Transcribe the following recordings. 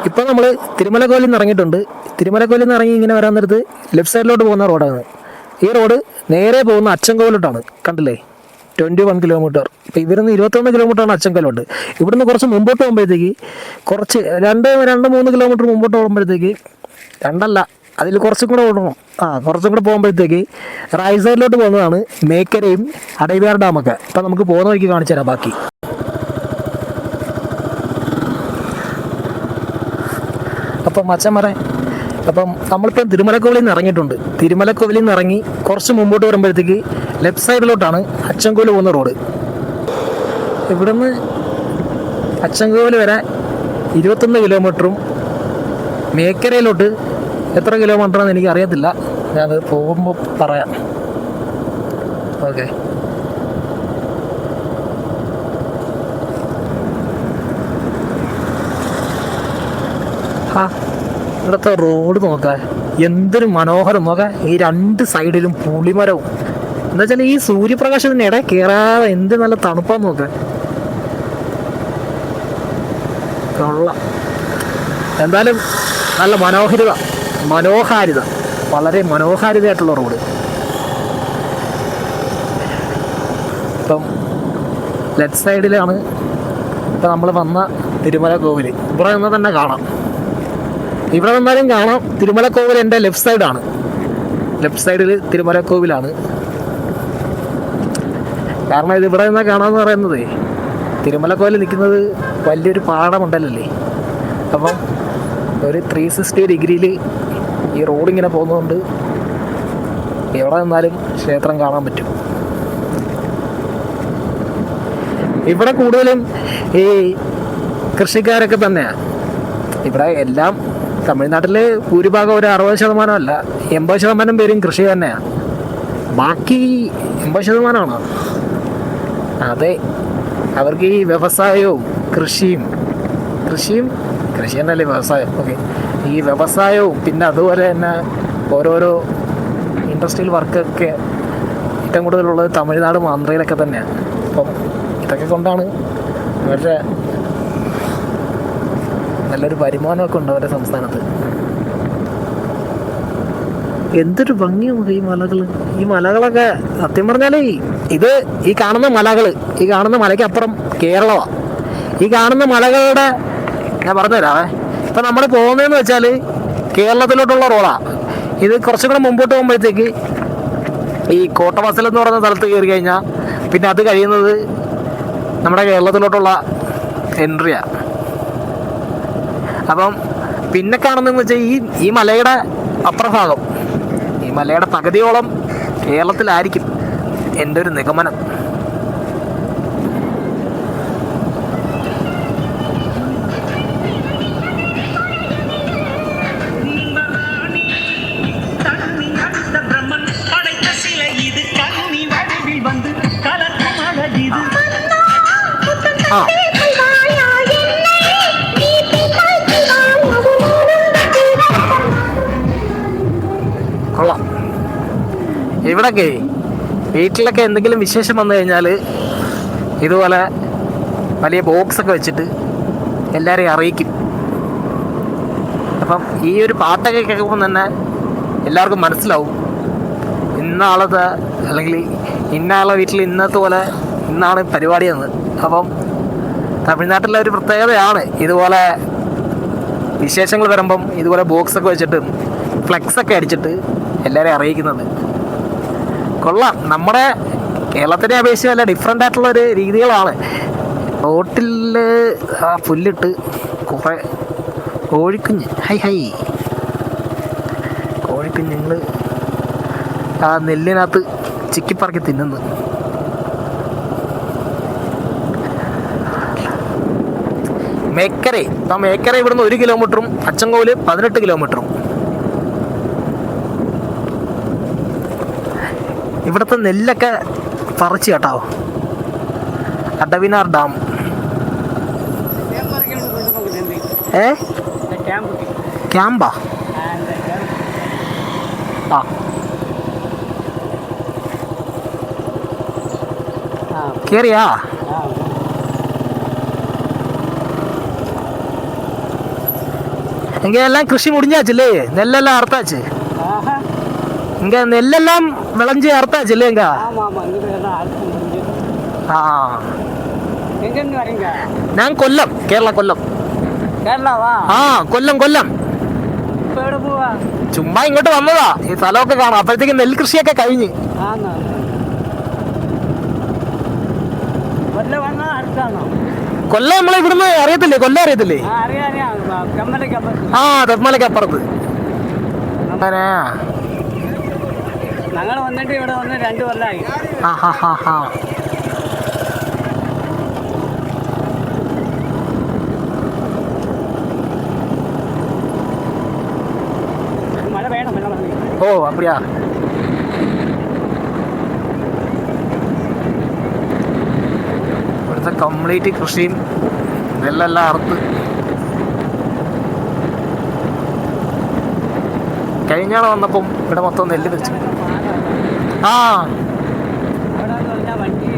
ഇപ്പം നമ്മൾ തിരുമലക്കോലിൽ നിന്ന് ഇറങ്ങിയിട്ടുണ്ട്. തിരുമലക്കോലിൽ നിന്ന് ഇറങ്ങി ഇങ്ങനെ വരാൻ നേരത്ത് ലെഫ്റ്റ് സൈഡിലോട്ട് പോകുന്ന റോഡാണ്. ഈ റോഡ് നേരെ പോകുന്ന അച്ചൻകോവിലോട്ടാണ്. കണ്ടില്ലേ, 21 കിലോമീറ്റർ. ഇപ്പം ഇവിടുന്ന് 21 കിലോമീറ്ററാണ് അച്ചൻകോലുണ്ട്. ഇവിടുന്ന് കുറച്ച് മുമ്പോട്ട് പോകുമ്പോഴത്തേക്ക് കുറച്ച് 2-3 കിലോമീറ്റർ മുമ്പോട്ട് പോകുമ്പോഴത്തേക്ക്, രണ്ടല്ല അതിൽ കുറച്ചും കൂടെ ഓടണം. കുറച്ചും കൂടെ പോകുമ്പോഴത്തേക്ക് റൈറ്റ് സൈഡിലോട്ട് പോകുന്നതാണ് മേക്കരയും അടൈയാർ ഡാമൊക്കെ. അപ്പം നമുക്ക് പോകുന്ന വഴിക്ക് കാണിച്ചു തരാം ബാക്കി. അപ്പം മച്ചന്മാരെ, അപ്പം നമ്മളിപ്പം തിരുമലക്കോവിലിൽ നിന്ന് ഇറങ്ങിയിട്ടുണ്ട്. തിരുമലക്കോവിലിൽ നിന്ന് ഇറങ്ങി കുറച്ച് മുമ്പോട്ട് വരുമ്പോഴത്തേക്ക് ലെഫ്റ്റ് സൈഡിലോട്ടാണ് അച്ചൻകോവിൽ പോകുന്ന റോഡ്. ഇവിടുന്ന് അച്ചൻകോവിൽ വരെ 21 കിലോമീറ്ററും മേക്കരയിലോട്ട് എത്ര കിലോമീറ്ററാണെന്ന് എനിക്ക് അറിയത്തില്ല. ഞാനത് പോകുമ്പോൾ പറയാം. ഓക്കെ. ഇവിടുത്തെ റോഡ് നോക്കാം, എന്തൊരു മനോഹരം നോക്കാം. ഈ 2 സൈഡിലും പുളിമരവും. എന്താ വെച്ചാൽ ഈ സൂര്യപ്രകാശത്തിന് ഇടയിൽ കയറാതെ എന്ത് നല്ല തണുപ്പാന്ന് നോക്കാം. കൊള്ളാം. എന്തായാലും നല്ല മനോഹാരിത, വളരെ മനോഹാരിതയായിട്ടുള്ള റോഡ്. ഇപ്പം ലെഫ്റ്റ് സൈഡിലാണ് ഇപ്പം നമ്മൾ വന്ന തിരുമലക്കോവിൽ. ഇവിടെ നിന്ന് തന്നെ കാണാം, ഇവിടെ നിന്നാലും കാണാം. തിരുമലക്കോവിൽ എൻ്റെ ലെഫ്റ്റ് സൈഡാണ്. ലെഫ്റ്റ് സൈഡിൽ തിരുമലക്കോവിലാണ്. കാരണം ഇത് ഇവിടെ നിന്നാൽ കാണാമെന്ന് പറയുന്നത്, തിരുമലക്കോവിൽ നിൽക്കുന്നത് വലിയൊരു പാടമുണ്ടല്ലേ. അപ്പം ഒരു 360 ഡിഗ്രിയിൽ ഈ റോഡിങ്ങനെ പോകുന്നതുകൊണ്ട് എവിടെ നിന്നാലും ക്ഷേത്രം കാണാൻ പറ്റും. ഇവിടെ കൂടുതലും ഈ കൃഷിക്കാരൊക്കെ തന്നെയാണ്. ഇവിടെ എല്ലാം തമിഴ്നാട്ടിൽ ഭൂരിഭാഗം ഒരു 60% അല്ല 80% പേരും കൃഷി തന്നെയാണ്. ബാക്കി 80%. അതെ, അവർക്ക് ഈ വ്യവസായവും കൃഷി തന്നെയല്ലേ വ്യവസായം. ഓക്കെ, ഈ വ്യവസായവും പിന്നെ അതുപോലെ തന്നെ ഓരോരോ ഇൻഡസ്ട്രിയൽ വർക്കൊക്കെ ഏറ്റവും കൂടുതലുള്ളത് തമിഴ്നാടും ആന്ധ്രയിലൊക്കെ തന്നെയാണ്. അപ്പം ഇതൊക്കെ കൊണ്ടാണ് അവരുടെ നല്ലൊരു വരുമാനമൊക്കെ ഉണ്ട് അവരുടെ സംസ്ഥാനത്ത്. എന്തൊരു ഭംഗിയാണ് ഈ മലകളൊക്കെ. സത്യം പറഞ്ഞാൽ ഈ കാണുന്ന മലയ്ക്കപ്പുറം കേരളമാണ്. ഈ കാണുന്ന മലകളുടെ ഞാൻ പറഞ്ഞുതരാവേ. ഇപ്പം നമ്മൾ പോകുന്നതെന്ന് വെച്ചാൽ കേരളത്തിലോട്ടുള്ള റോഡാണ്. ഇത് കുറച്ചും കൂടെ മുമ്പോട്ട് പോകുമ്പോഴത്തേക്ക് ഈ കോട്ടവാസൽ എന്ന് പറയുന്ന സ്ഥലത്ത് കയറി കഴിഞ്ഞാൽ പിന്നെ അത് കഴിയുന്നത് നമ്മുടെ കേരളത്തിലോട്ടുള്ള എൻട്രിയാണ്. അപ്പം പിന്നെ കാണുന്നതെന്ന് വെച്ചാൽ ഈ മലയുടെ അപ്പുറഭാഗം, ഈ മലയുടെ പകുതിയോളം കേരളത്തിലായിരിക്കും എൻ്റെ ഒരു നിഗമനം. കൊള്ളാം. ഇവിടൊക്കെ വീട്ടിലൊക്കെ എന്തെങ്കിലും വിശേഷം വന്നു കഴിഞ്ഞാൽ ഇതുപോലെ വലിയ ബോക്സൊക്കെ വെച്ചിട്ട് എല്ലാവരെയും അറിയിക്കും. അപ്പം ഈ ഒരു പാട്ടൊക്കെ കേൾക്കുമ്പോൾ തന്നെ എല്ലാവർക്കും മനസ്സിലാവും ഇന്നാളത് അല്ലെങ്കിൽ ഇന്നാളെ വീട്ടിൽ ഇന്നത്തെ പോലെ ഇന്നാണ് പരിപാടിയെന്ന്. അപ്പം തമിഴ്നാട്ടിലെ ഒരു പ്രത്യേകതയാണ് ഇതുപോലെ വിശേഷങ്ങൾ വരുമ്പം ഇതുപോലെ ബോക്സൊക്കെ വെച്ചിട്ട് ഫ്ലെക്സൊക്കെ അടിച്ചിട്ട് എല്ലാവരെയും അറിയിക്കുന്നത്. കൊള്ളാം. നമ്മുടെ കേരളത്തിനെ അപേക്ഷിച്ച് നല്ല ഡിഫറെൻ്റ് ആയിട്ടുള്ളൊരു രീതികളാണ്. റോട്ടിൽ പുല്ലിട്ട് കുറേ കോഴിക്കുഞ്ഞ് കോഴിക്കുഞ്ഞുങ്ങൾ ആ നെല്ലിനകത്ത് ചിക്കിപ്പറക്കി തിന്നുന്നു. മേക്കര ഇവിടുന്ന് 1 കിലോമീറ്ററും അച്ചൻകോവിൽ 18 കിലോമീറ്ററും. ഇവിടുത്തെ നെല്ലൊക്കെ പറിച്ച് കേട്ടോ. അടവിനാർ ഡാം ക്യാമ്പാ? കേറിയാ? இங்கே எல்லாம் கிருஷி முடிஞ்சாச்சு இல்லையே, நெல்லெல்லாம் அறுத்தாச்சு. இங்கே நெல்லெல்லாம் விளைஞ்சி அறுத்தாச்சு இல்லையங்க? ആ ഞാൻ കൊല്ലം, കേരള കൊല്ലം. ആ കൊല്ലം കൊല്ലം. ചുമ്മാ ഇങ്ങോട്ട് വന്നതാ, ഈ സ്ഥലമൊക്കെ കാണാം. അപ്പോഴത്തേക്ക് നെൽകൃഷിയൊക്കെ കഴിഞ്ഞ്. കൊല്ലം നമ്മളെ ഇവിടുന്ന് അറിയത്തില്ലേ? കൊല്ലം അറിയത്തില്ലേ? ആ തെന്മലയ്ക്ക് അപ്പുറത്ത്. ഞങ്ങൾ വന്നിട്ട് ഇവിടെ വന്ന് 2 കൊല്ലമായി. മഴ വേണം. ഓ അപ്പടിയാ. ഇവിടുത്തെ കംപ്ലീറ്റ് കൃഷിയും നെല്ലെല്ലാം അറുത്ത് കഴിഞ്ഞാണ് വന്നപ്പം ഇവിടെ മൊത്തം നെല്ല് വെച്ചു. ആ വണ്ടി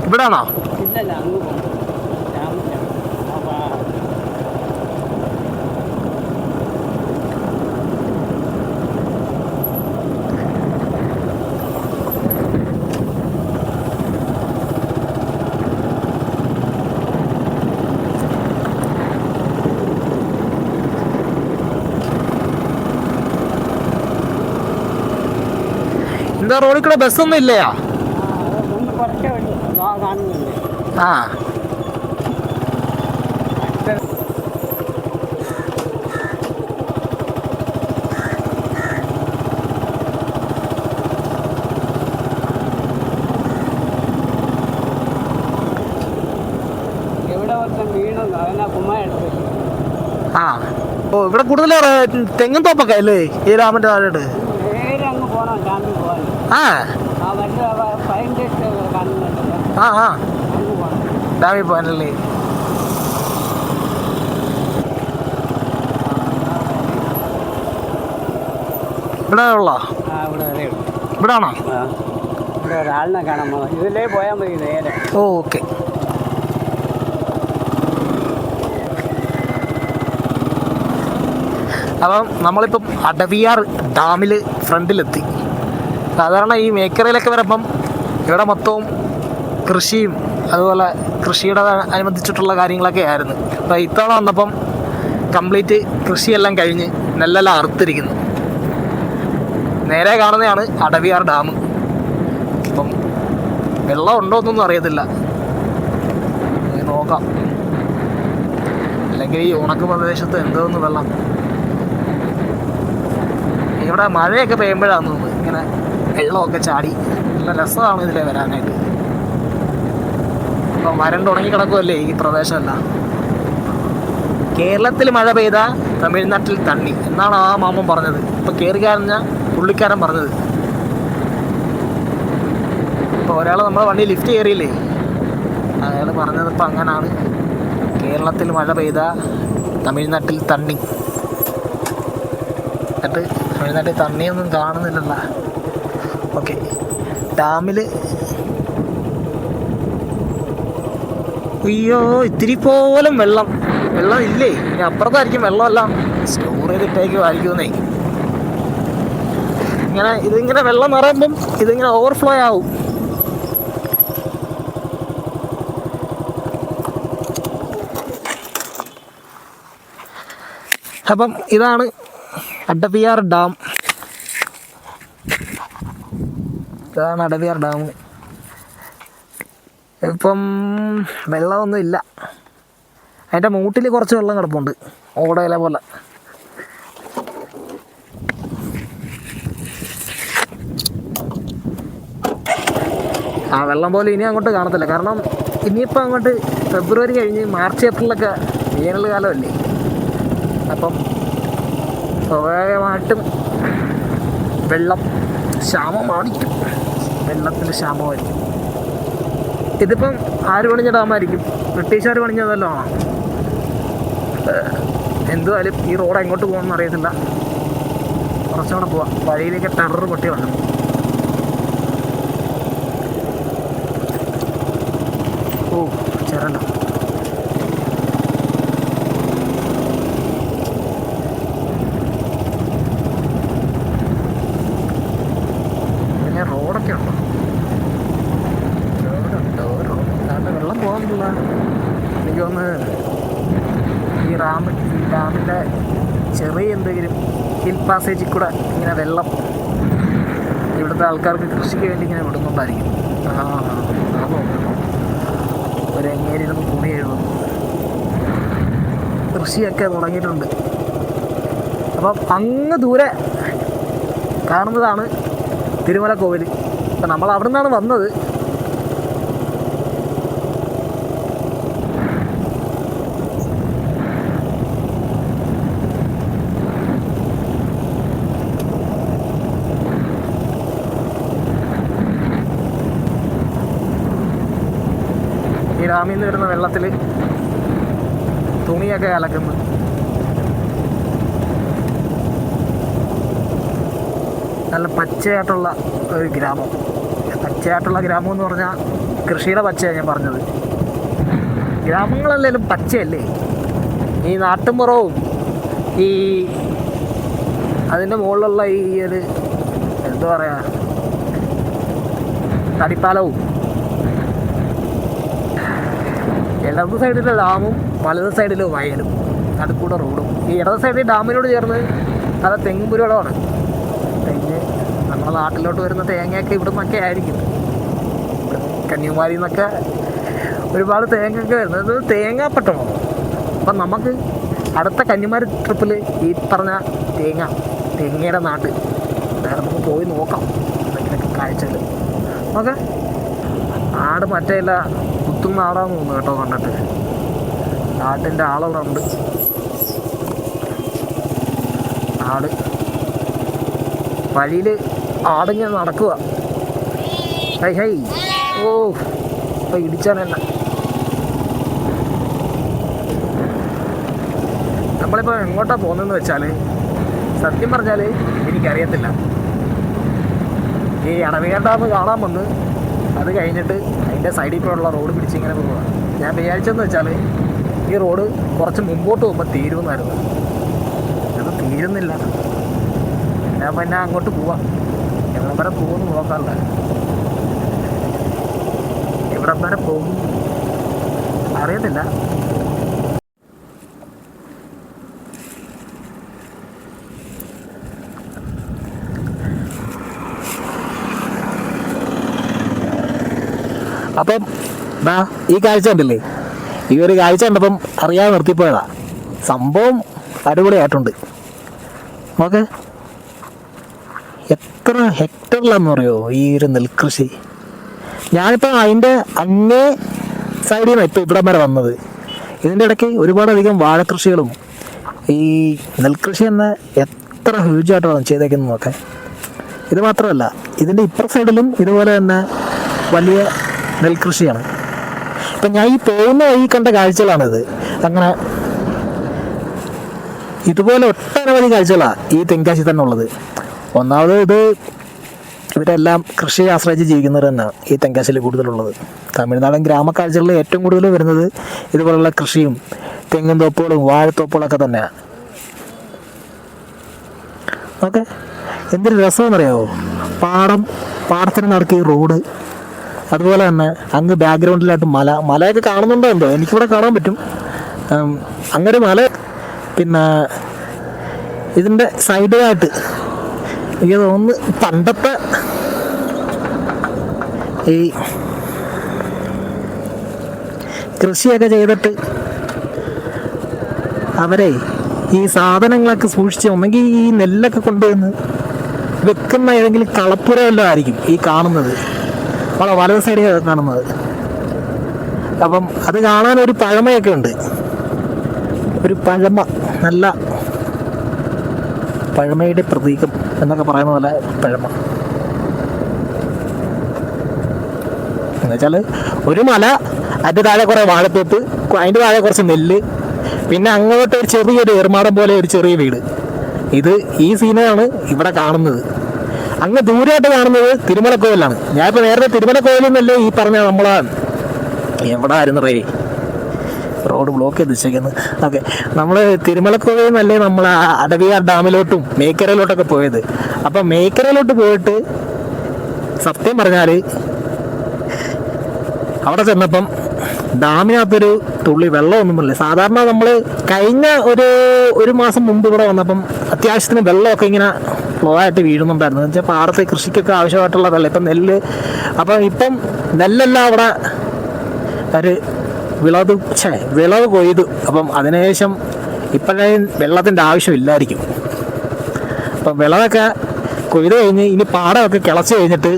ഇവിടാണോ? ഇല്ലല്ല, അങ്ങ് പോകും. എന്താ റോഡിൽ കൂടെ ബസ്സൊന്നും ഇല്ലയാ? ആ ആ ഓ ഇവിടെ കൂടുതൽ തെങ്ങും തോപ്പൊക്കെ അല്ലേ ഈ രാമന്റെ താഴോട്ട്? ആ ആ ആ ഡാമിൽ പോകാനല്ലേ? ഇവിടെ ഉള്ളോ? ഇവിടെ ആണോ? ഇവിടെ ഒരാളിനെ കാണാൻ പോകാം. ഇതിലേ പോയാൽ മതി നേരെ. ഓ ഓക്കെ. അപ്പം നമ്മളിപ്പം അടവിയാർ ഡാമിൽ ഫ്രണ്ടിലെത്തി. സാധാരണ ഈ മേക്കറയിലൊക്കെ വരുമ്പം ഇവിടെ മൊത്തവും കൃഷിയും അതുപോലെ കൃഷിയുടെ അനുബന്ധിച്ചിട്ടുള്ള കാര്യങ്ങളൊക്കെ ആയിരുന്നു. അപ്പോൾ ഇത്തവണ വന്നപ്പം കംപ്ലീറ്റ് കൃഷിയെല്ലാം കഴിഞ്ഞ് നെല്ലെല്ലാം അറുത്തിരിക്കുന്നു. നേരെ കാണുന്നതാണ് അടവിയാർ ഡാം. അപ്പം വെള്ളം ഉണ്ടോ എന്നൊന്നും അറിയത്തില്ല, നോക്കാം. അല്ലെങ്കിൽ ഈ ഉണക്ക് പ്രദേശത്ത് എന്തോന്ന് വെള്ളം. ഇവിടെ മഴയൊക്കെ പെയ്യുമ്പോഴാണ് തോന്നുന്നത് ഇങ്ങനെ വെള്ളമൊക്കെ ചാടി. നല്ല രസമാണ് ഇതിലെ വരാനായിട്ട്. അപ്പം വരണ്ട് ഉണങ്ങി കിടക്കുമല്ലേ ഈ പ്രദേശമെല്ലാം. കേരളത്തിൽ മഴ പെയ്ത തമിഴ്നാട്ടിൽ തണ്ണി എന്നാണ് ആ മാമൻ പറഞ്ഞത്. ഇപ്പം കയറിക്കാരഞ്ഞ പുള്ളിക്കാരൻ പറഞ്ഞത്. ഇപ്പോൾ ഒരാൾ നമ്മളെ വണ്ടി ലിഫ്റ്റ് കയറിയില്ലേ, അയാൾ പറഞ്ഞത് ഇപ്പം അങ്ങനാണ്. കേരളത്തിൽ മഴ പെയ്ത തമിഴ്നാട്ടിൽ തണ്ണി. എന്നിട്ട് തമിഴ്നാട്ടിൽ തണ്ണിയൊന്നും കാണുന്നില്ലല്ലോ. ഓക്കെ, ഡാമിൽ അയ്യോ ഇത്തിരി പോലും വെള്ളം ഇല്ലേ? ഇനി അപ്പുറത്തായിരിക്കും വെള്ളമെല്ലാം സ്റ്റോർ ചെയ്തിട്ടേക്കുമായിരിക്കുന്നേ. ഇതിങ്ങനെ വെള്ളം നിറയുമ്പം ഇതിങ്ങനെ ഓവർഫ്ലോ ആവും. അപ്പം ഇതാണ് അടവിയാർ ഡാം. ഇതാണ് അടവിയാർ ഡാം. ഇപ്പം വെള്ളമൊന്നും ഇല്ല. അതിൻ്റെ മൂട്ടിൽ കുറച്ച് വെള്ളം കിടപ്പുണ്ട്, ഓടയില പോലെ. ആ വെള്ളം പോലെ ഇനി അങ്ങോട്ട് കാണത്തില്ല. കാരണം ഇനിയിപ്പോൾ അങ്ങോട്ട് ഫെബ്രുവരി കഴിഞ്ഞ് മാർച്ച് ഏപ്രിലൊക്കെ വേനൽ കാലമല്ലേ. അപ്പം സ്വാഭാവികമായിട്ടും വെള്ളം ക്ഷാമമായിരിക്കും. വെള്ളത്തിന് ക്ഷാമമായിരിക്കും. ഇതിപ്പം ആര് പണിഞ്ഞ ഡാമായിരിക്കും? ബ്രിട്ടീഷുകാർ പണിഞ്ഞതല്ലോ ആണോ? എന്തുവായാലും ഈ റോഡ് എങ്ങോട്ട് പോകണമെന്ന് അറിയത്തില്ല. കുറച്ചുകൂടെ പോവാം. വഴിയിലേക്ക് ടെറർ പൊട്ടി വന്നു. ഓ ചെറണ്ട. പിന്നെ റോഡൊക്കെ ഉണ്ടോ? വെള്ളം പോകാനില്ല. എനിക്ക് തോന്നുന്നു ഈ ഡാമിൻ്റെ ചെറിയ എന്തെങ്കിലും ഹിൽ പാസേജിൽ കൂടെ ഇങ്ങനെ വെള്ളം ഇവിടുത്തെ ആൾക്കാർക്ക് കൃഷിക്ക് വേണ്ടി ഇങ്ങനെ വിടുന്നുണ്ടായിരിക്കും. ഒരു എങ്ങേരിരുന്ന് തുണി എഴുതുന്നു. കൃഷിയൊക്കെ തുടങ്ങിയിട്ടുണ്ട്. അപ്പം അങ്ങ് ദൂരെ കാണുന്നതാണ് തിരുമല കോവിൽ. അപ്പം നമ്മൾ അവിടെ നിന്നാണ് വന്നത്. ഈ ഡാമിൽ നിന്ന് വരുന്ന വെള്ളത്തിൽ തുണിയൊക്കെ അലക്കുന്നു. നല്ല പച്ചയായിട്ടുള്ള ഒരു ഗ്രാമം. പച്ചയായിട്ടുള്ള ഗ്രാമം എന്ന് പറഞ്ഞാൽ കൃഷിയുടെ പച്ചയാണ് ഞാൻ പറഞ്ഞത്. ഗ്രാമങ്ങളല്ലെങ്കിലും പച്ചയല്ലേ. ഈ നാട്ടുമ്പുറവും ഈ അതിൻ്റെ മുകളിലുള്ള ഈ ഒരു എന്താ പറയുക തടിപ്പാലവും, ഇടത് സൈഡിലെ ഡാമും വലത് സൈഡിൽ വയലും അത് കൂടെ റോഡും. ഈ ഇടത് സൈഡിൽ ഡാമിനോട് ചേർന്ന് അത് തെങ്ങും പുരടമാണ്. തെങ്ങ് നമ്മുടെ നാട്ടിലോട്ട് വരുന്ന തേങ്ങയൊക്കെ ഇവിടെ നിന്നൊക്കെ ആയിരിക്കും. കന്യാകുമാരിയിൽ നിന്നൊക്കെ ഒരുപാട് തേങ്ങയൊക്കെ വരുന്നത്. ഇത് തേങ്ങാപ്പട്ടണമാണ്. അപ്പം നമുക്ക് അടുത്ത കന്യാകുമാരി ട്രിപ്പിൽ ഈ പറഞ്ഞ തേങ്ങയുടെ നാട്ട് നമുക്ക് പോയി നോക്കാം എന്തെങ്കിലുമൊക്കെ കാഴ്ചകൾ. ഓക്കെ, നാട് മറ്റേല്ല കുത്തുന്ന ആടാന്ന് തോന്നുന്നു കേട്ടോ കണ്ടിട്ട്. നാട്ടിൻ്റെ ആളവിടെ ഉണ്ട്. ആട് വഴിയിൽ ആടിങ്ങനെ നടക്കുക. High high. ഓ ഇപ്പം ഇടിച്ചാൽ തന്നെ. നമ്മളിപ്പോൾ എങ്ങോട്ടാണ് പോകുന്നതെന്ന് വെച്ചാൽ സത്യം പറഞ്ഞാൽ എനിക്കറിയത്തില്ല. ഈ അണവിക ഡാം കാണാൻ വന്ന് അത് കഴിഞ്ഞിട്ട് അതിൻ്റെ സൈഡിൽ കൂടെയുള്ള റോഡ് പിടിച്ച് ഇങ്ങനെ പോവുക. ഞാൻ വിചാരിച്ചതെന്ന് വെച്ചാൽ ഈ റോഡ് കുറച്ച് മുമ്പോട്ട് പോകുമ്പോൾ തീരുമെന്നായിരുന്നു. അത് തീരുന്നില്ല. ഞാൻ പിന്നെ അങ്ങോട്ട് പോവാം. എവിടം വരെ പോകുമെന്ന് നോക്കാറില്ല. എവിടം വരെ പോകും അറിയത്തില്ല. അപ്പം ഈ കാഴ്ച ഉണ്ടല്ലേ, ഈ ഒരു കാഴ്ച കണ്ടപ്പം അറിയാതെ നിർത്തിപ്പോയതാ. സംഭവം അടിപൊളിയായിട്ടുണ്ട്. ഓക്കെ, എത്ര ഹെക്ടറിലാന്ന് പറയുമോ ഈ ഒരു നെൽകൃഷി. ഞാനിപ്പോൾ അതിൻ്റെ അങ്ങേ സൈഡിൽ നിന്നാണ് ഇപ്പോൾ ഇവിടം വരെ വന്നത്. ഇതിൻ്റെ ഇടയ്ക്ക് ഒരുപാടധികം വാഴക്കൃഷികളും ഈ നെൽകൃഷി തന്നെ എത്ര ഹ്യൂജായിട്ടാണ് ചെയ്തേക്കുന്നതൊക്കെ. ഇത് മാത്രമല്ല, ഇതിൻ്റെ ഇപ്പുറ സൈഡിലും ഇതുപോലെ തന്നെ വലിയ നെൽകൃഷിയാണ്. ഇപ്പം ഞാൻ ഈ പോകുന്ന വഴി കണ്ട കാഴ്ചകളാണിത്. അങ്ങനെ ഇതുപോലെ ഒട്ടനവധി കാഴ്ചകളാണ് ഈ തെങ്കാശി തന്നെ ഉള്ളത്. ഒന്നാമത് ഇത് ഇവരെല്ലാം കൃഷിയെ ആശ്രയിച്ച് ജീവിക്കുന്നവർ തന്നെയാണ് ഈ തെങ്കാശിയിൽ കൂടുതലുള്ളത്. തമിഴ്നാടൻ ഗ്രാമക്കാഴ്ചകളിൽ ഏറ്റവും കൂടുതൽ വരുന്നത് ഇതുപോലുള്ള കൃഷിയും തെങ്ങും തോപ്പുകളും വാഴത്തോപ്പുകളൊക്കെ തന്നെയാണ്. ഓക്കെ, എന്തൊരു രസമെന്നറിയാമോ? പാടത്തിന് നടക്കിയ റോഡ്, അതുപോലെ തന്നെ അങ്ങ് ബാക്ക്ഗ്രൗണ്ടിലായിട്ട് മലയൊക്കെ കാണുന്നുണ്ടോ എന്തോ, എനിക്കിവിടെ കാണാൻ പറ്റും. അങ്ങൊരു മല. പിന്നെ ഇതിൻ്റെ സൈഡിലായിട്ട് എനിക്ക് തോന്നുന്നു പണ്ടത്തെ ഈ കൃഷിയൊക്കെ ചെയ്തിട്ട് അവരെ ഈ സാധനങ്ങളൊക്കെ സൂക്ഷിച്ച് ഒന്നെങ്കിൽ ഈ നെല്ലൊക്കെ കൊണ്ടുവന്ന് വെക്കുന്ന ഏതെങ്കിലും കളപ്പുര വല്ലതും ആയിരിക്കും ഈ കാണുന്നത്. വലത് സൈഡിൽ കാണുന്നത്. അപ്പം അത് കാണാനൊരു പഴമയൊക്കെ ഉണ്ട്. ഒരു പഴമ, നല്ല പഴമയുടെ പ്രതീകം എന്നൊക്കെ പറയുന്ന പോലെ പഴമ. എന്നുവെച്ചാൽ ഒരു മല, അതിൻ്റെ താഴെ കുറേ വാഴത്തോപ്പ്, അതിൻ്റെ താഴെ കുറച്ച് നെല്ല്, പിന്നെ അങ്ങോട്ട് ഒരു ചെറിയൊരു ഏർമാടം പോലെ ഒരു ചെറിയ വീട്. ഈ സീനാണ് ഇവിടെ കാണുന്നത്. അങ്ങ് ദൂരമായിട്ട് കാണുന്നത് തിരുമലക്കോവിലാണ്. ഞാനിപ്പോൾ നേരത്തെ തിരുമലക്കോവിലിൽ നിന്നല്ലേ ഈ പറഞ്ഞ നമ്മളെ എവിടെ ആയിരുന്നു റോഡ് ബ്ലോക്ക് ചെയ്ത് വെച്ചേക്കുന്നത്. ഓക്കെ, നമ്മൾ തിരുമലക്കോവിൽ നിന്നല്ലേ നമ്മൾ അടവിയാർ ഡാമിലോട്ടും മേക്കരയിലോട്ടൊക്കെ പോയത്. അപ്പം മേക്കരയിലോട്ട് പോയിട്ട് സത്യം പറഞ്ഞാൽ അവിടെ ചെന്നപ്പം ഡാമിനകത്തൊരു തുള്ളി വെള്ളമൊന്നുമില്ല. സാധാരണ നമ്മൾ കഴിഞ്ഞ ഒരു മാസം മുമ്പ് ഇവിടെ വന്നപ്പം അത്യാവശ്യത്തിന് വെള്ളമൊക്കെ ഇങ്ങനെ ഫ്ലോ ആയിട്ട് വീഴുന്നുണ്ടായിരുന്നു. എന്ന് വെച്ചാൽ പാടത്തെ കൃഷിക്കൊക്കെ ആവശ്യമായിട്ടുള്ള വെള്ളം. ഇപ്പം ഇപ്പം നെല്ലെല്ലാം അവിടെ ഒരു വിളവ് കൊയ്തു. അപ്പം അതിനുശേഷം ഇപ്പോഴേ വെള്ളത്തിൻ്റെ ആവശ്യമില്ലായിരിക്കും. അപ്പം വിളവൊക്കെ കൊയ്ത് കഴിഞ്ഞ് ഇനി പാടമൊക്കെ കിളച്ച് കഴിഞ്ഞിട്ട്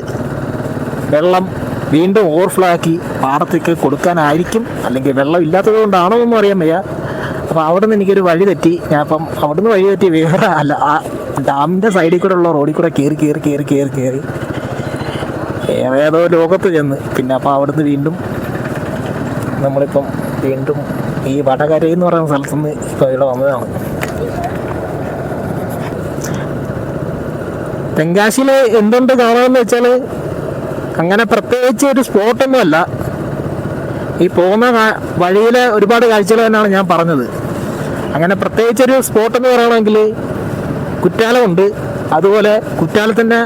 വെള്ളം വീണ്ടും ഓവർഫ്ലോ ആക്കി പാടത്തേക്ക് കൊടുക്കാനായിരിക്കും. അല്ലെങ്കിൽ വെള്ളം ഇല്ലാത്തത് കൊണ്ടാണോ എന്നും അറിയാൻ വയ്യ. അപ്പോൾ അവിടെ നിന്ന് എനിക്കൊരു വഴി തെറ്റി. ഞാൻ അപ്പം അവിടെ നിന്ന് വഴി തെറ്റി വേറെ അല്ല, ആ ഡാമിൻ്റെ സൈഡിൽ കൂടെ ഉള്ള റോഡിൽ കൂടെ കയറി ഏതോ ലോകത്ത് ചെന്ന് പിന്നെ അപ്പോൾ അവിടുന്ന് വീണ്ടും നമ്മളിപ്പം ഈ വടകര എന്ന് പറയുന്ന സ്ഥലത്തുനിന്ന് ഇപ്പോൾ ഇവിടെ വന്നതാണ്. തെങ്കാശിയിൽ എന്തുണ്ട് കാണാമെന്ന് വെച്ചാൽ അങ്ങനെ പ്രത്യേകിച്ച് ഒരു സ്പോട്ടൊന്നുമല്ല. ഈ പോകുന്ന വഴിയിലെ ഒരുപാട് കാഴ്ചകൾ തന്നെയാണ് ഞാൻ പറഞ്ഞത്. അങ്ങനെ പ്രത്യേകിച്ചൊരു സ്പോട്ടെന്ന് പറയുകയാണെങ്കിൽ കുറ്റാലമുണ്ട്. അതുപോലെ കുറ്റാലത്തിൻ്റെ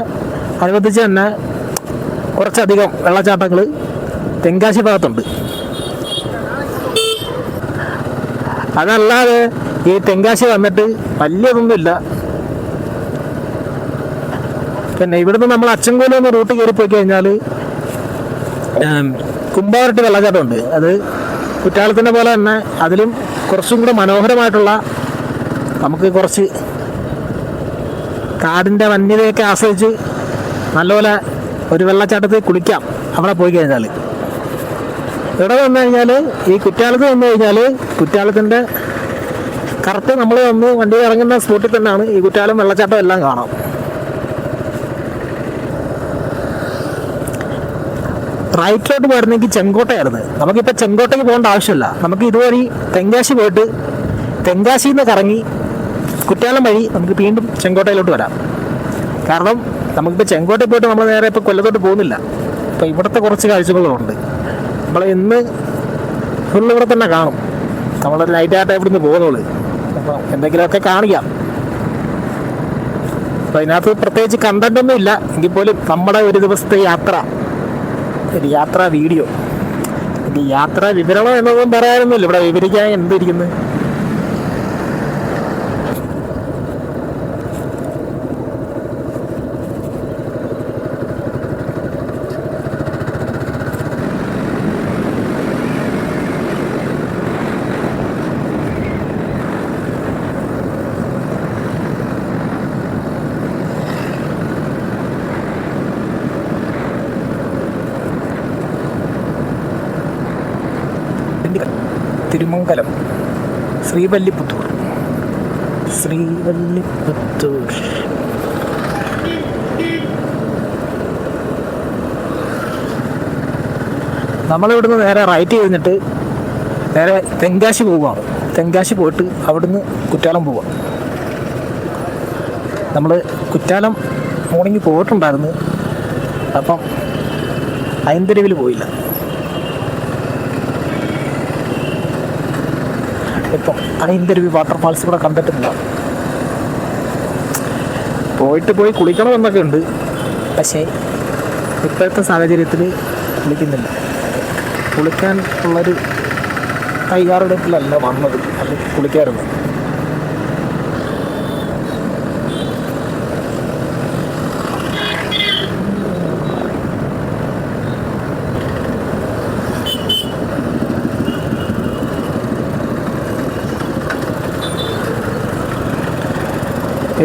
അനുബന്ധിച്ച് തന്നെ കുറച്ചധികം വെള്ളച്ചാട്ടങ്ങൾ തെങ്കാശി ഭാഗത്തുണ്ട്. അതല്ലാതെ ഈ തെങ്കാശി വന്നിട്ട് വലിയതൊന്നുമില്ല. പിന്നെ ഇവിടുന്ന് നമ്മൾ അച്ചൻകോല് എന്ന റൂട്ട് കയറി പോയി കഴിഞ്ഞാൽ കുമ്പാവരട്ടി വെള്ളച്ചാട്ടമുണ്ട്. അത് കുറ്റാലത്തിൻ്റെ പോലെ തന്നെ അതിലും കുറച്ചും കൂടെ മനോഹരമായിട്ടുള്ള, നമുക്ക് കുറച്ച് കാടിൻ്റെ വന്യതയൊക്കെ ആസ്വദിച്ച് നല്ലപോലെ ഒരു വെള്ളച്ചാട്ടത്തിൽ കുളിക്കാം അവിടെ പോയി കഴിഞ്ഞാൽ. ഇവിടെ വന്നു കഴിഞ്ഞാൽ ഈ കുറ്റാലത്ത് വന്നു കഴിഞ്ഞാൽ കുറ്റാലത്തിൻ്റെ കറക്റ്റ് നമ്മൾ വന്ന് വണ്ടി ഇറങ്ങുന്ന സ്പോട്ടിൽ തന്നെയാണ് ഈ കുറ്റാലം വെള്ളച്ചാട്ടം എല്ലാം കാണാം. റൈറ്റിലോട്ട് പോയിരുന്നെങ്കിൽ ചെങ്കോട്ടയായിരുന്നു. നമുക്കിപ്പോൾ ചെങ്കോട്ടയ്ക്ക് പോകേണ്ട ആവശ്യമില്ല. നമുക്ക് ഇതുവഴി തെങ്കാശി പോയിട്ട് തെങ്കാശിയിൽ നിന്ന് കറങ്ങി കുറ്റാലം വഴി നമുക്ക് വീണ്ടും ചെങ്കോട്ടയിലോട്ട് വരാം. കാരണം നമുക്കിപ്പോൾ ചെങ്കോട്ടയിൽ പോയിട്ട് നമ്മൾ നേരെ ഇപ്പോൾ കൊല്ലത്തോട്ട് പോകുന്നില്ല. ഇപ്പോൾ ഇവിടുത്തെ കുറച്ച് കാഴ്ചകളുണ്ട്. നമ്മൾ ഇന്ന് ഫുള്ള് ഇവിടെ തന്നെ കാണും. നമ്മളൊരു നൈറ്റായിട്ട് ഇവിടുന്ന് പോകുന്നുള്ളൂ. അപ്പോൾ എന്തെങ്കിലുമൊക്കെ കാണിക്കാം. അപ്പോൾ അതിനകത്ത് പ്രത്യേകിച്ച് കണ്ടൻ്റൊന്നും ഇല്ല. എങ്കിൽ പോലും നമ്മുടെ ഒരു ദിവസത്തെ ഒരു യാത്രാ വീഡിയോ, യാത്രാ വിവരണം എന്നൊന്നും പറയാനൊന്നുമില്ല. ഇവിടെ വിവരിക്കാൻ എന്തിരിക്കുന്നത്. തിരുമംഗലം, ശ്രീവല്ലിപുത്തൂർ. നമ്മളിവിടുന്ന് നേരെ റൈറ്റ് കഴിഞ്ഞിട്ട് നേരെ തെങ്കാശി പോവുകയാണ്. തെങ്കാശി പോയിട്ട് അവിടുന്ന് കുറ്റാലം പോവാം. നമ്മൾ കുറ്റാലം മോർണിംഗ് പോയിട്ടുണ്ടായിരുന്നു. അപ്പം ഐന്തരുവിൽ പോയില്ല. ഇപ്പം ഐന്തരുവി വാട്ടർഫാൾസ് കൂടെ കണ്ടിട്ടില്ല. പോയി കുളിക്കണമെന്നൊക്കെ ഉണ്ട്. പക്ഷേ ഇപ്പോഴത്തെ സാഹചര്യത്തിൽ കുളിക്കുന്നില്ല. കുളിക്കാൻ ഉള്ളൊരു തയ്യാറെടുപ്പിലല്ല വന്നത്. അല്ലെങ്കിൽ കുളിക്കാറുണ്ട്.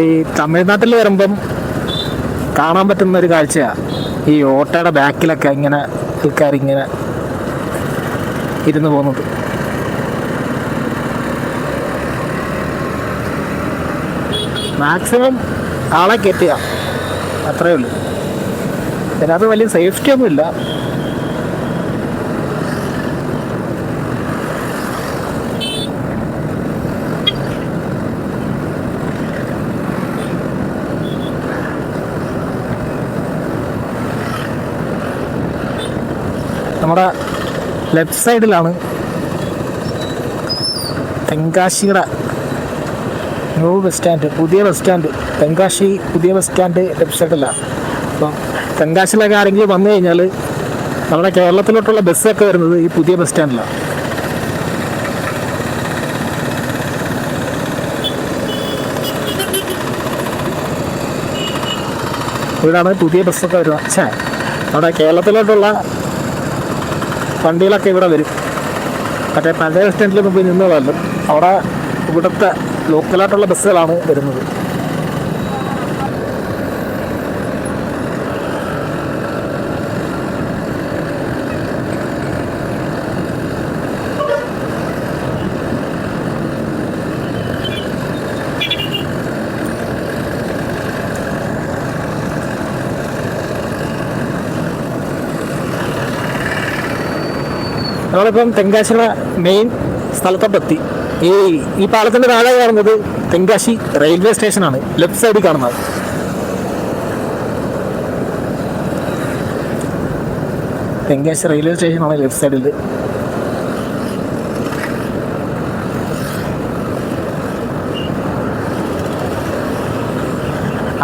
ഈ തമിഴ്നാട്ടിൽ വരുമ്പം കാണാൻ പറ്റുന്ന ഒരു കാഴ്ചയാണ് ഈ ഓട്ടോയുടെ ബാക്കിലൊക്കെ ഇങ്ങനെ ആൾക്കാരിങ്ങനെ ഇരുന്ന് പോകുന്നത്. മാക്സിമം ആളെ കയറ്റുക, അത്രയേ ഉള്ളൂ. ഇതിനകത്ത് വലിയ സേഫ്റ്റി ഒന്നുമില്ല. നമ്മുടെ ലെഫ്റ്റ് സൈഡിലാണ് തെങ്കാശിയുടെ ന്യൂ ബസ് സ്റ്റാൻഡ്, പുതിയ ബസ് സ്റ്റാൻഡ്. തെങ്കാശി പുതിയ ബസ് സ്റ്റാൻഡ് ലെഫ്റ്റ് സൈഡിലാണ്. അപ്പം തെങ്കാശിയിലൊക്കെ ആരെങ്കിലും വന്നു കഴിഞ്ഞാൽ നമ്മുടെ കേരളത്തിലോട്ടുള്ള ബസ്സൊക്കെ വരുന്നത് ഈ പുതിയ ബസ് സ്റ്റാൻഡിലാണ്. ഇവിടാണ് പുതിയ ബസ്സൊക്കെ വരുന്നത്. നമ്മുടെ കേരളത്തിലോട്ടുള്ള വണ്ടികളൊക്കെ ഇവിടെ വരും. മറ്റേ പഴയ ബസ് സ്റ്റാൻഡിൽ പോയി നിന്നുള്ളതല്ല, അവിടെ ഇവിടുത്തെ ലോക്കലായിട്ടുള്ള ബസ്സുകളാണ് വരുന്നത്. നമ്മളിപ്പം തെങ്കാശിയുടെ മെയിൻ സ്ഥലത്തോട്ടെത്തി. ഈ പാലത്തിൻ്റെ താഴെ കാണുന്നത് തെങ്കാശി റെയിൽവേ സ്റ്റേഷനാണ്, ലെഫ്റ്റ് സൈഡിൽ കാണുന്നത്. തെങ്കാശി റെയിൽവേ സ്റ്റേഷനാണ് ലെഫ്റ്റ് സൈഡിൽ.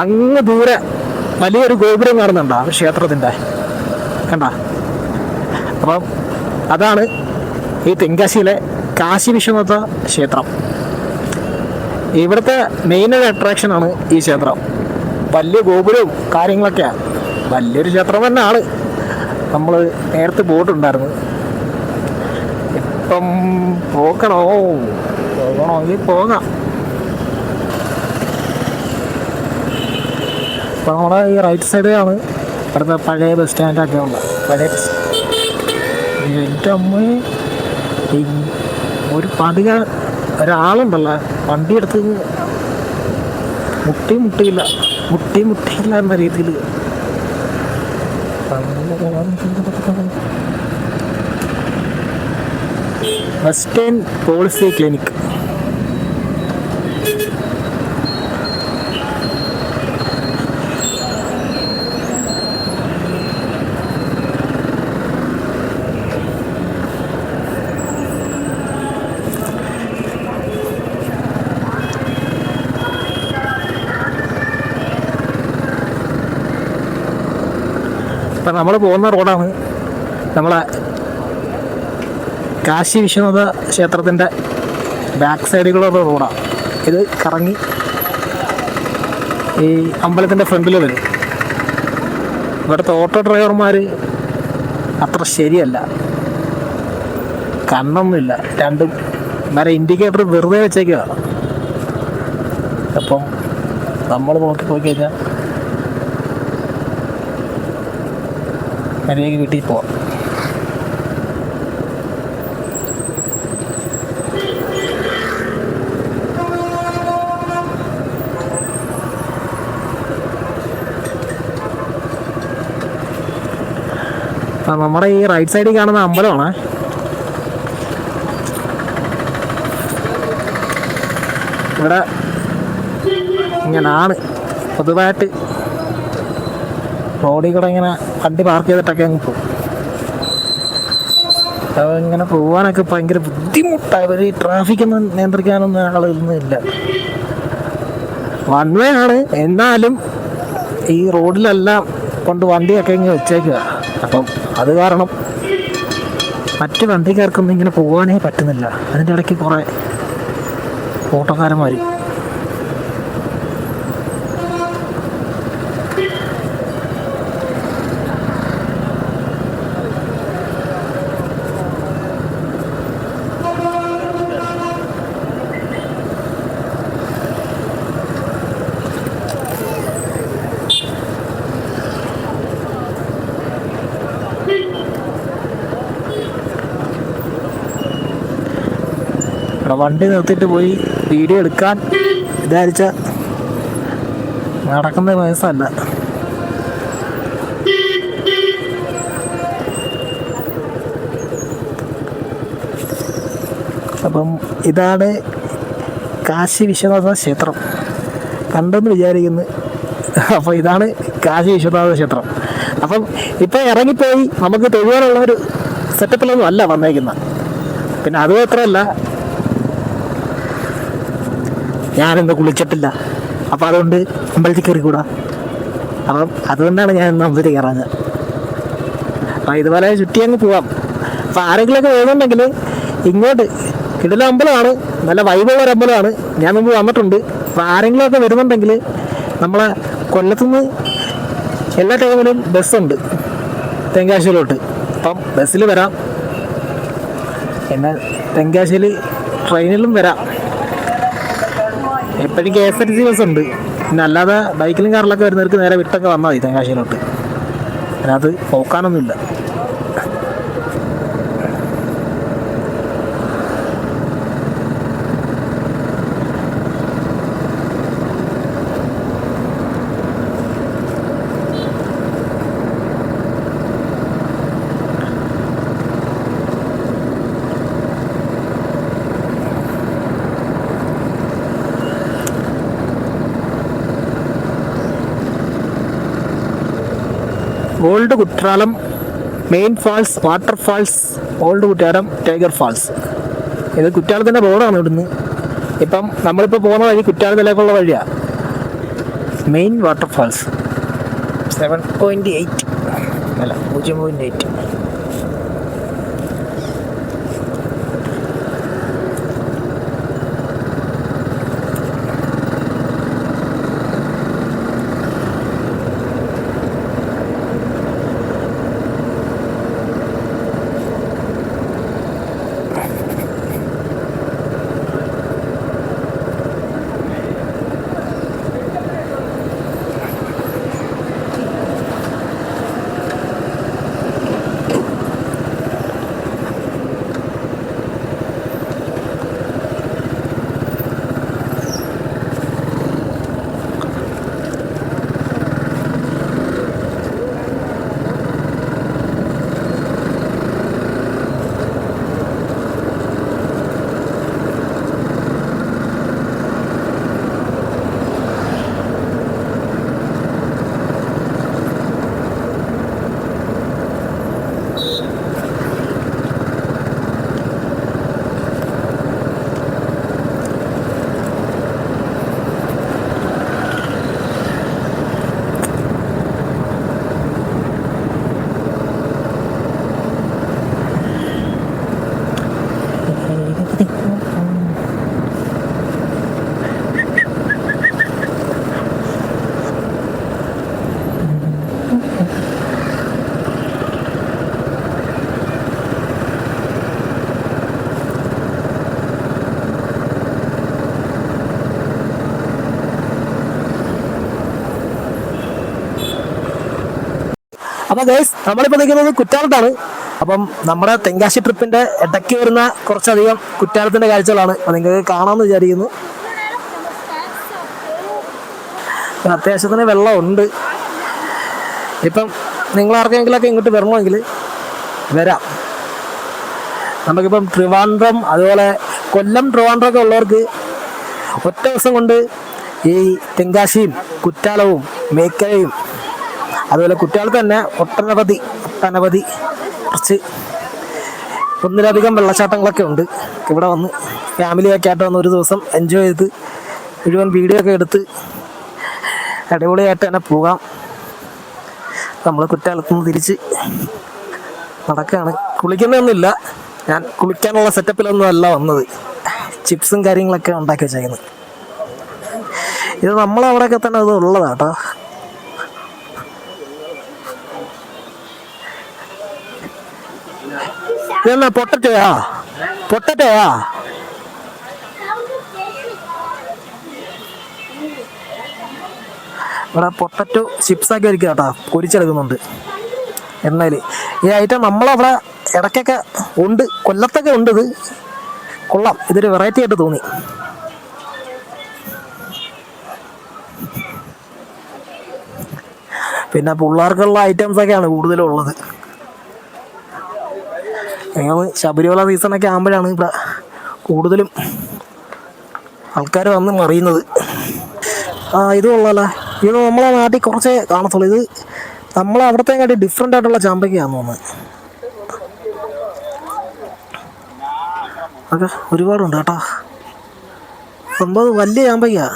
അങ്ങ് ദൂരെ വലിയൊരു ഗോപുരം കാണുന്നുണ്ടോ ആ ക്ഷേത്രത്തിൻ്റെ? കണ്ട, അപ്പം അതാണ് ഈ തെങ്കാശിയിലെ കാശി വിശ്വനാഥ ക്ഷേത്രം. ഇവിടുത്തെ മെയിൻ അട്രാക്ഷനാണ് ഈ ക്ഷേത്രം. വലിയ ഗോപുരവും കാര്യങ്ങളൊക്കെയാണ്. വലിയൊരു ക്ഷേത്രം തന്നെയാണ്. നമ്മൾ നേരത്തെ പോയിട്ടുണ്ടായിരുന്നു. ഇപ്പം പോകണമെങ്കിൽ പോകാം. ഇപ്പം നമ്മുടെ ഈ റൈറ്റ് സൈഡിലാണ് ഇവിടുത്തെ പഴയ ബസ് സ്റ്റാൻഡൊക്കെ ഉള്ളത്. പഴയ ബസ് എൻ്റെ അമ്മ, ഒരു പതിക ഒരാളുണ്ടല്ലോ വണ്ടി എടുത്ത് മുട്ടിയില്ല എന്ന രീതിയിൽ. Western policy clinic. ഇപ്പം നമ്മൾ പോകുന്ന റോഡാണ് നമ്മളെ കാശി വിശ്വനാഥ ക്ഷേത്രത്തിൻ്റെ ബാക്ക് സൈഡിലുള്ള റോഡാണ്. ഇത് കറങ്ങി ഈ അമ്പലത്തിൻ്റെ ഫ്രണ്ടിൽ വരും. ഇവിടുത്തെ ഓട്ടോ ഡ്രൈവർമാർ അത്ര ശരിയല്ല, കണ്ണൊന്നുമില്ല, രണ്ടും വരെ ഇൻഡിക്കേറ്റർ വെറുതെ വെച്ചേക്കുക. അപ്പം നമ്മൾ പോയി കഴിഞ്ഞാൽ മര്യാദയ്ക്ക് വീട്ടിൽ പോവാം. നമ്മുടെ ഈ റൈറ്റ് സൈഡിൽ കാണുന്ന അമ്പലമാണ്. ഇവിടെ ഇങ്ങനാണ് പൊതുവായിട്ട് റോഡിൽ കൂടെ ഇങ്ങനെ വണ്ടി പാർക്ക് ചെയ്തിട്ടൊക്കെ അങ്ങ് പോകും. ഇങ്ങനെ പോകാനൊക്കെ ഭയങ്കര ബുദ്ധിമുട്ടാണ്. ഇവർ ഈ ട്രാഫിക്കൊന്നും നിയന്ത്രിക്കാനൊന്നും ആളൊന്നുമില്ല. വൺ വേ ആണ്, എന്നാലും ഈ റോഡിലെല്ലാം കൊണ്ട് വണ്ടിയൊക്കെ ഇങ്ങനെ വെച്ചേക്കുക. അപ്പം അത് കാരണം മറ്റ് വണ്ടിക്കാർക്കൊന്നും ഇങ്ങനെ പോകാനേ പറ്റുന്നില്ല. അതിൻ്റെ ഇടയ്ക്ക് കുറേ ഓട്ടോക്കാരന്മാർ. വണ്ടി നിർത്തിയിട്ട് പോയി വീഡിയോ എടുക്കാൻ വിചാരിച്ച നടക്കുന്ന വയസ്സല്ല. അപ്പം ഇതാണ് കാശി വിശ്വനാഥ ക്ഷേത്രം. കണ്ടെന്ന് വിചാരിക്കുന്നു. അപ്പോൾ ഇതാണ് കാശി വിശ്വനാഥ ക്ഷേത്രം. അപ്പം ഇപ്പം ഇറങ്ങിപ്പോയി നമുക്ക് തൊഴുവാനുള്ളൊരു സെറ്റപ്പിലൊന്നും അല്ല വന്നേക്കുന്നത്. പിന്നെ അത് മാത്രമല്ല, ഞാനിന്ന് കുളിച്ചിട്ടില്ല. അപ്പം അതുകൊണ്ട് അമ്പലത്തിൽ കയറിക്കൂടാ. അപ്പം അതുകൊണ്ടാണ് ഞാൻ ഇന്ന് അമ്പലത്തിൽ കയറാഞ്ഞത്. അപ്പം ഇതുപോലെ ചുറ്റി അങ്ങ് പോവാം. അപ്പം ആരെങ്കിലുമൊക്കെ വേണമെന്നുണ്ടെങ്കിൽ ഇങ്ങോട്ട്, കിടില അമ്പലമാണ്, നല്ല വൈബുള്ള ഒരു അമ്പലമാണ്, ഞാൻ മുമ്പ് വന്നിട്ടുണ്ട്. അപ്പം ആരെങ്കിലുമൊക്കെ വരുന്നുണ്ടെങ്കിൽ നമ്മളെ കൊല്ലത്തുനിന്ന് എല്ലാ ടൈമിലും ബസ്സുണ്ട് തെങ്കാശിയിലോട്ട്. അപ്പം ബസ്സിൽ വരാം, എന്നാൽ തെങ്കാശിയിൽ ട്രെയിനിലും വരാം. എപ്പോഴും KSRTC ബസ്സുണ്ട്. പിന്നെ അല്ലാതെ ബൈക്കിലും കാറിലൊക്കെ വരുന്നവർക്ക് നേരെ വിട്ടൊക്കെ വന്നാൽ മതി തെങ്കാശിയിലോട്ട്. അതിനകത്ത് പോക്കാനൊന്നുമില്ല. Old Kuttalam main falls, water falls, old Kuttalam tiger falls. ഇത് കുറ്റാലത്തിൻ്റെ ബോർഡാണ് ഇവിടുന്ന്. ഇപ്പം നമ്മളിപ്പോൾ പോകുന്ന വഴി കുറ്റാലത്തിലേക്കുള്ള വഴിയാണ്. മെയിൻ വാട്ടർ ഫാൾസ് 7.8 അല്ല 0.8. അപ്പോൾ ഗൈസ്, നമ്മളിപ്പോൾ നിൽക്കുന്നത് കുറ്റാലത്താണ്. അപ്പം നമ്മുടെ തെങ്കാശി ട്രിപ്പിന്റെ ഇടയ്ക്ക് വരുന്ന കുറച്ചധികം കുറ്റാലത്തിന്റെ കാഴ്ചകളാണ്. അപ്പോൾ നിങ്ങൾക്ക് കാണാമെന്ന് വിചാരിക്കുന്നു. അത്യാവശ്യത്തിന് വെള്ളമുണ്ട്. ഇപ്പം നിങ്ങൾ ആർക്കെങ്കിലൊക്കെ ഇങ്ങോട്ട് വരണമെങ്കിൽ വരാം. നമുക്കിപ്പം ട്രിവാൻഡ്രം, അതുപോലെ കൊല്ലം, ട്രിവാൻഡ്രം ഒക്കെ ഉള്ളവർക്ക് ഒറ്റ ദിവസം കൊണ്ട് ഈ തെങ്കാശിയും കുറ്റാലവും മേക്കലയും, അതുപോലെ കുറ്റാലത്ത് തന്നെ ഒട്ടനവധി കുറച്ച് ഒന്നിലധികം വെള്ളച്ചാട്ടങ്ങളൊക്കെ ഉണ്ട്. ഇവിടെ വന്ന് ഫാമിലിയൊക്കെ ആയിട്ട് വന്ന് ഒരു ദിവസം എൻജോയ് ചെയ്ത് മുഴുവൻ വീഡിയോ ഒക്കെ എടുത്ത് അടിപൊളിയായിട്ട് തന്നെ പോകാം. നമ്മൾ കുറ്റാലത്തുനിന്ന് തിരിച്ച് നടക്കുകയാണ്. കുളിക്കുന്നൊന്നുമില്ല, ഞാൻ കുളിക്കാനുള്ള സെറ്റപ്പിലൊന്നും അല്ല വന്നത്. ചിപ്സും കാര്യങ്ങളൊക്കെ ഉണ്ടാക്കി വെച്ചേക്കുന്നത്. ഇത് നമ്മളവിടെയൊക്കെ തന്നെ അത് ഉള്ളതാട്ടോ. ഇതെന്നാ പൊട്ടറ്റോയാ? ഇവിടെ പൊട്ടറ്റോ ചിപ്സാക്കി ആയിരിക്കും കേട്ടോ, പൊരിച്ചെടുക്കുന്നുണ്ട് എണ്ണയിൽ. ഈ ഐറ്റം നമ്മളവിടെ ഇടയ്ക്കൊക്കെ ഉണ്ട്, കൊല്ലത്തൊക്കെ ഉണ്ട്. ഇത് കൊള്ളാം, ഇതൊരു വെറൈറ്റി ആയിട്ട് തോന്നി. പിന്നെ പിള്ളേർക്കുള്ള ഐറ്റംസൊക്കെയാണ് കൂടുതലും ഉള്ളത്. ഞങ്ങൾ ശബരിമല സീസണൊക്കെ ആകുമ്പോഴാണ് ഇവിടെ കൂടുതലും ആൾക്കാർ വന്ന് മറിയുന്നത്. ഇത് കൊള്ളാമല്ലോ. ഇത് നമ്മളെ നാട്ടിൽ കുറച്ചേ കാണത്തുള്ളൂ. ഇത് നമ്മളവിടത്തേക്കാട്ടി ഡിഫറെൻ്റ് ആയിട്ടുള്ള ചാമ്പയ്ക്കാന്ന് തോന്നുന്നത്. അതൊക്കെ ഒരുപാടുണ്ട് കേട്ടോ. സംഭവം വലിയ ചാമ്പയ്ക്കാ.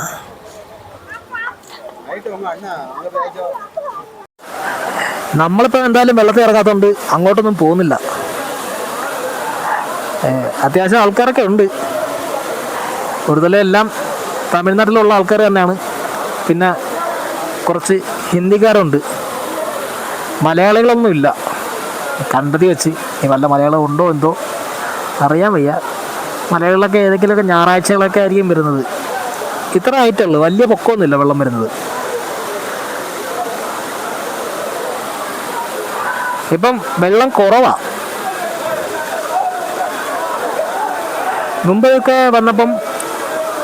നമ്മളിപ്പോൾ എന്തായാലും വെള്ളത്തിൽ ഇറങ്ങാത്തതുകൊണ്ട് അങ്ങോട്ടൊന്നും പോകുന്നില്ല. അത്യാവശ്യം ആൾക്കാരൊക്കെ ഉണ്ട്. കൂടുതലും എല്ലാം തമിഴ്നാട്ടിലുള്ള ആൾക്കാർ തന്നെയാണ്. പിന്നെ കുറച്ച് ഹിന്ദിക്കാരുണ്ട്, മലയാളികളൊന്നുമില്ല. കണ്ടതി വെച്ച് വല്ല മലയാളം ഉണ്ടോ എന്തോ അറിയാൻ വയ്യ. മലയാളികളൊക്കെ ഏതെങ്കിലുമൊക്കെ ഞായറാഴ്ചകളൊക്കെ ആയിരിക്കും വരുന്നത്. ഇത്ര ആയിട്ടുള്ളൂ, വലിയ പൊക്കമൊന്നുമില്ല വെള്ളം വരുന്നത്. ഇപ്പം വെള്ളം കുറവാണ്. മുമ്പൊക്കെ വന്നപ്പം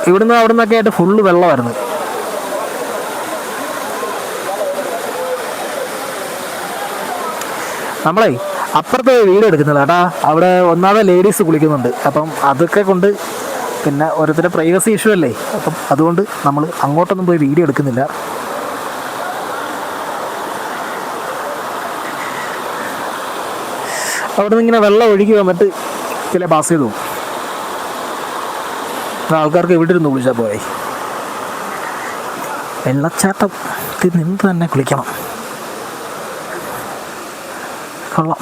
ഇവിടുന്ന് അവിടെ നിന്നൊക്കെ ആയിട്ട് ഫുള്ള് വെള്ളമായിരുന്നു. നമ്മളെ അപ്പുറത്ത് വീഡിയോ എടുക്കുന്നില്ല കേട്ടാ. അവിടെ ഒന്നാമത് ലേഡീസ് കുളിക്കുന്നുണ്ട്. അപ്പം അതൊക്കെ കൊണ്ട് പിന്നെ ഓരോരുത്തരുടെ പ്രൈവസി ഇഷ്യൂ അല്ലേ. അപ്പം അതുകൊണ്ട് നമ്മൾ അങ്ങോട്ടൊന്നും പോയി വീഡിയോ എടുക്കുന്നില്ല. അവിടെ നിന്ന് ഇങ്ങനെ വെള്ളം ഒഴുകി വന്നിട്ട് ചില പാസ് ചെയ്തു പോകും. ആൾക്കാർക്ക് ഇവിടെ ഇരുന്ന് കുളിച്ചാൽ പോയി. വെള്ളച്ചാട്ടത്തിൽ നിന്ന് തന്നെ കുളിക്കണം. കൊള്ളാം.